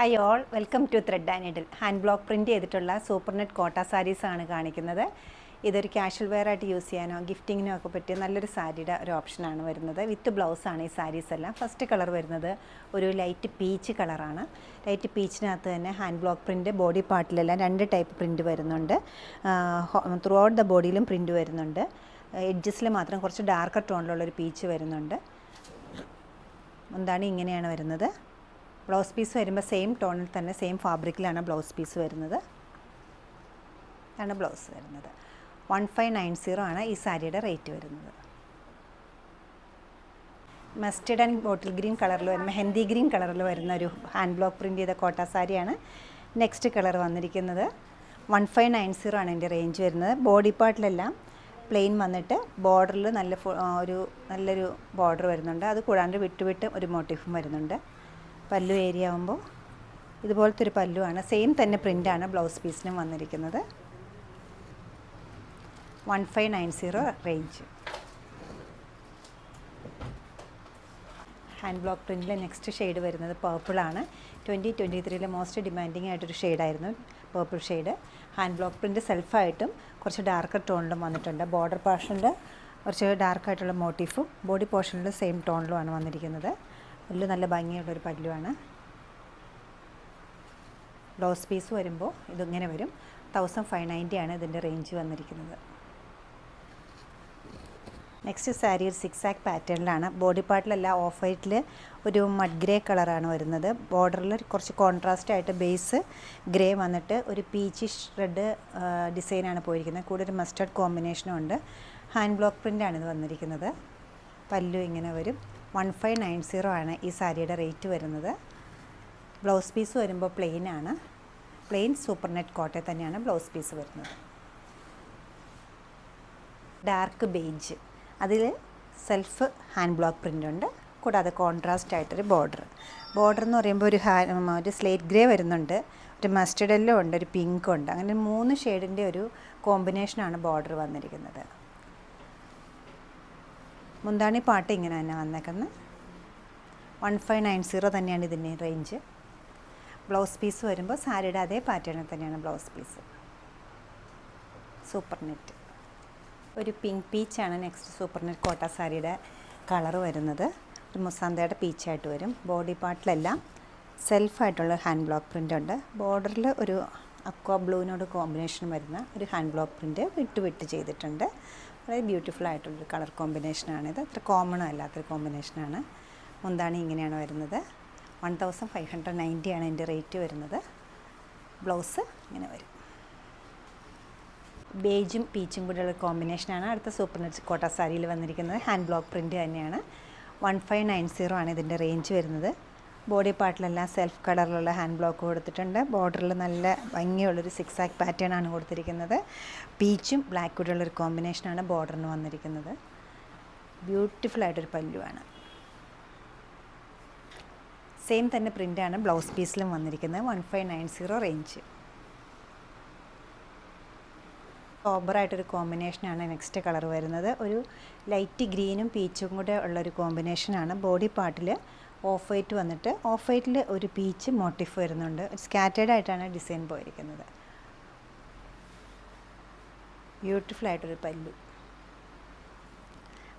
Hi all, welcome to thread and needle. Hand block print ചെയ്തിട്ടുള്ള super net Kota സാരീസാണ് കാണിക്കുന്നത്. ഇതൊരു കാഷ്വൽ വെയർ ആയിട്ട് യൂസ് ചെയ്യാനോ ഗിഫ്റ്റിങ്ങിനോ ഒക്കെ പറ്റിയ നല്ലൊരു സാരിയുടെ ഒരു ഓപ്ഷനാണ് വരുന്നത്. വിത്ത് ബ്ലൗസാണ് ഈ സാരീസ് എല്ലാം. ഫസ്റ്റ് കളർ വരുന്നത് ഒരു ലൈറ്റ് പീച്ച് കളറാണ്. ലൈറ്റ് പീച്ചിനകത്ത് തന്നെ ഹാൻഡ് ബ്ലോക്ക് പ്രിൻറ്റ് ബോഡി പാർട്ടിലെല്ലാം 2 ടൈപ്പ് പ്രിൻറ്റ് വരുന്നുണ്ട്. ത്രൂ ഔട്ട് ദ ബോഡിയിലും പ്രിൻറ്റ് വരുന്നുണ്ട്. എഡ്ജസിൽ മാത്രം കുറച്ച് ഡാർക്കർ ടോണിലുള്ളൊരു പീച്ച് വരുന്നുണ്ട്. എന്താണ് ഇങ്ങനെയാണ് വരുന്നത്. ബ്ലൗസ് പീസ് വരുമ്പോൾ സെയിം ടോണിൽ തന്നെ സെയിം ഫാബ്രിക്കിലാണ് ബ്ലൗസ് പീസ് വരുന്നത്. ഇതാണ് ബ്ലൗസ് വരുന്നത്. 1590 ആണ് ഈ സാരിയുടെ റേറ്റ് വരുന്നത്. മസ്റ്റർഡ് ആൻഡ് ബോട്ടിൽ ഗ്രീൻ കളറിൽ വരുന്ന മെഹന്തി ഗ്രീൻ കളറിൽ വരുന്ന ഒരു ഹാൻഡ് ബ്ലോക്ക് പ്രിൻറ്റ് ചെയ്ത കോട്ട സാരിയാണ്. നെക്സ്റ്റ് കളർ വന്നിരിക്കുന്നത് 1590 ആണ് ഇതിൻ്റെ റേഞ്ച് വരുന്നത്. ബോഡി പാർട്ടിലെല്ലാം പ്ലെയിൻ വന്നിട്ട് ബോർഡറിൽ നല്ലൊരു ബോർഡർ വരുന്നുണ്ട്. അത് കൂടാണ്ട് വിട്ട് ഒരു മോട്ടീഫും വരുന്നുണ്ട്. പല്ലു ഏരിയ ആകുമ്പോൾ ഇതുപോലത്തെ ഒരു പല്ലുവാണ്. സെയിം തന്നെ പ്രിൻ്റാണ് ബ്ലൗസ് പീസിനും വന്നിരിക്കുന്നത്. 1590 റേഞ്ച്. ഹാൻഡ് ബ്ലോക്ക് പ്രിൻറ്റിലെ നെക്സ്റ്റ് ഷെയ്ഡ് വരുന്നത് പേർപ്പിളാണ്. 2023 മോസ്റ്റ് ഡിമാൻഡിങ് ആയിട്ടൊരു ഷെയ്ഡായിരുന്നു purple shade. Hand block print സെൽഫായിട്ടും കുറച്ച് ഡാർക്കർ ടോണിലും വന്നിട്ടുണ്ട്. ബോർഡർ പോർഷനിൽ കുറച്ച് ഡാർക്കായിട്ടുള്ള മോട്ടീഫും ബോഡി പോർഷനിൽ സെയിം ടോണിലുമാണ് വന്നിരിക്കുന്നത്. പല്ലു നല്ല ഭംഗിയുള്ളൊരു പല്ലുവാണ്. ബ്ലൗസ് പീസ് വരുമ്പോൾ ഇതിങ്ങനെ വരും. 1590 ആണ് ഇതിൻ്റെ റേഞ്ച് വന്നിരിക്കുന്നത്. നെക്സ്റ്റ് സാരി ഒരു 6 ആക്ക് പാറ്റേണിലാണ്. ബോഡി പാർട്ടിലെല്ലാം ഓഫ് വൈറ്റിൽ ഒരു മഡ് ഗ്രേ കളറാണ് വരുന്നത്. ബോർഡറിൽ കുറച്ച് കോൺട്രാസ്റ്റ് ആയിട്ട് ബേസ് ഗ്രേ വന്നിട്ട് ഒരു പീച്ചിഷ് റെഡ് ഡിസൈനാണ് പോയിരിക്കുന്നത്. കൂടെ ഒരു മസ്റ്റർഡ് കോമ്പിനേഷനും ഉണ്ട്. ഹാൻഡ് ബ്ലോക്ക് പ്രിൻ്റാണ് ഇത് വന്നിരിക്കുന്നത്. പല്ലു ഇങ്ങനെ വരും. 1590 ആണ് ഈ സാരിയുടെ റേറ്റ് വരുന്നത്. ബ്ലൗസ് പീസ് വരുമ്പോൾ പ്ലെയിൻ ആണ്. പ്ലെയിൻ സൂപ്പർ നെറ്റ് കോട്ടയിൽ തന്നെയാണ് ബ്ലൗസ് പീസ് വരുന്നത്. ഡാർക്ക് ബേജ്, അതിൽ സെൽഫ് ഹാൻഡ് ബ്ലോക്ക് പ്രിൻ്റ് ഉണ്ട്. കൂടാതെ കോൺട്രാസ്റ്റ് ആയിട്ടൊരു ബോർഡർ എന്ന് പറയുമ്പോൾ ഒരു സ്ലേറ്റ് ഗ്രേ വരുന്നുണ്ട്, ഒരു മസ്റ്റർഡ് യെല്ലോ ഉണ്ട്, ഒരു പിങ്ക് ഉണ്ട്. അങ്ങനെ 3 ഷെയ്ഡിൻ്റെ ഒരു കോമ്പിനേഷനാണ് ബോർഡർ വന്നിരിക്കുന്നത്. മുന്താണി പാട്ട് ഇങ്ങനെ തന്നെ വന്നേക്കുന്നത്. 1590 തന്നെയാണ് ഇതിൻ്റെ റേഞ്ച്. ബ്ലൗസ് പീസ് വരുമ്പോൾ സാരിയുടെ അതേ പാറ്റേണിൽ തന്നെയാണ് ബ്ലൗസ് പീസ്. സൂപ്പർ നെറ്റ് ഒരു പിങ്ക് പീച്ചാണ് നെക്സ്റ്റ് സൂപ്പർ നെറ്റ് കോട്ട സാരിയുടെ കളർ വരുന്നത്. ഒരു മുസാന്തയുടെ പീച്ചായിട്ട് വരും. ബോഡി പാർട്ടിലെല്ലാം സെൽഫായിട്ടുള്ള ഹാൻഡ് ബ്ലോക്ക് പ്രിൻ്റ് ഉണ്ട്. ബോർഡറിൽ ഒരു അക്വാ ബ്ലൂവിനോട് കോമ്പിനേഷൻ വരുന്ന ഒരു ഹാൻഡ് ബ്ലോക്ക് പ്രിൻ്റ് വിട്ട് ചെയ്തിട്ടുണ്ട്. വളരെ ബ്യൂട്ടിഫുൾ ആയിട്ടുള്ളൊരു കളർ കോമ്പിനേഷനാണിത്. അത്ര കോമണും അല്ലാത്തൊരു കോമ്പിനേഷനാണ്. മുന്താണി ഇങ്ങനെയാണ് വരുന്നത്. 1590 ആണ് ഇതിൻ്റെ റേറ്റ് വരുന്നത്. ബ്ലൗസ് ഇങ്ങനെ വരും. ബേജും പീച്ചും കൂടെയുള്ള കോമ്പിനേഷനാണ് അടുത്ത സൂപ്പർ നെറ്റ് കോട്ട സാരിയിൽ വന്നിരിക്കുന്നത്. ഹാൻഡ് ബ്ലോക്ക് പ്രിൻ്റ് തന്നെയാണ്. 1590 ആണ് ഇതിൻ്റെ റേഞ്ച് വരുന്നത്. ബോഡി പാർട്ടിലെല്ലാം സെൽഫ് കളറിലുള്ള ഹാൻഡ് ബ്ലോക്ക് കൊടുത്തിട്ടുണ്ട്. ബോർഡറിൽ നല്ല ഭംഗിയുള്ളൊരു 6 ആക്ക് പാറ്റേൺ ആണ് കൊടുത്തിരിക്കുന്നത്. പീച്ചും ബ്ലാക്ക് കൂടെയുള്ളൊരു കോമ്പിനേഷനാണ് ബോർഡറിന് വന്നിരിക്കുന്നത്. ബ്യൂട്ടിഫുൾ ആയിട്ടൊരു പല്ലുവാണ്. സെയിം തന്നെ പ്രിൻ്റാണ് ബ്ലൗസ് പീസിലും വന്നിരിക്കുന്നത്. 1590 റേഞ്ച്. സോബറായിട്ടൊരു കോമ്പിനേഷനാണ് നെക്സ്റ്റ് കളർ വരുന്നത്. ഒരു ലൈറ്റ് ഗ്രീനും പീച്ചും കൂടെ ഉള്ളൊരു കോമ്പിനേഷനാണ്. ബോഡി പാർട്ടിൽ ഓഫ് വൈറ്റ് വന്നിട്ട് ഓഫ് വൈറ്റിൽ ഒരു പീച്ച് മോട്ടീഫ് വരുന്നുണ്ട്. സ്കാറ്റേഡ് ആയിട്ടാണ് ഡിസൈൻ പോയിരിക്കുന്നത്. ബ്യൂട്ടിഫുൾ ആയിട്ടൊരു പല്ലു.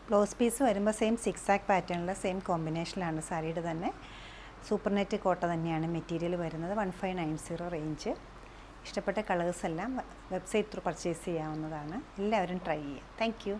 ബ്ലൗസ് പീസ് വരുമ്പോൾ സെയിം 6 ആക്ക് പാറ്റേണിൽ സെയിം കോമ്പിനേഷനിലാണ് സാരിയുടെ തന്നെ. സൂപ്പർ നെറ്റ് കോട്ട തന്നെയാണ് മെറ്റീരിയൽ വരുന്നത്. 1590 റേഞ്ച്. ഇഷ്ടപ്പെട്ട കളേഴ്സ് എല്ലാം വെബ്സൈറ്റ് ത്രൂ പർച്ചേസ് ചെയ്യാവുന്നതാണ്. എല്ലാവരും ട്രൈ ചെയ്യുക. Thank you.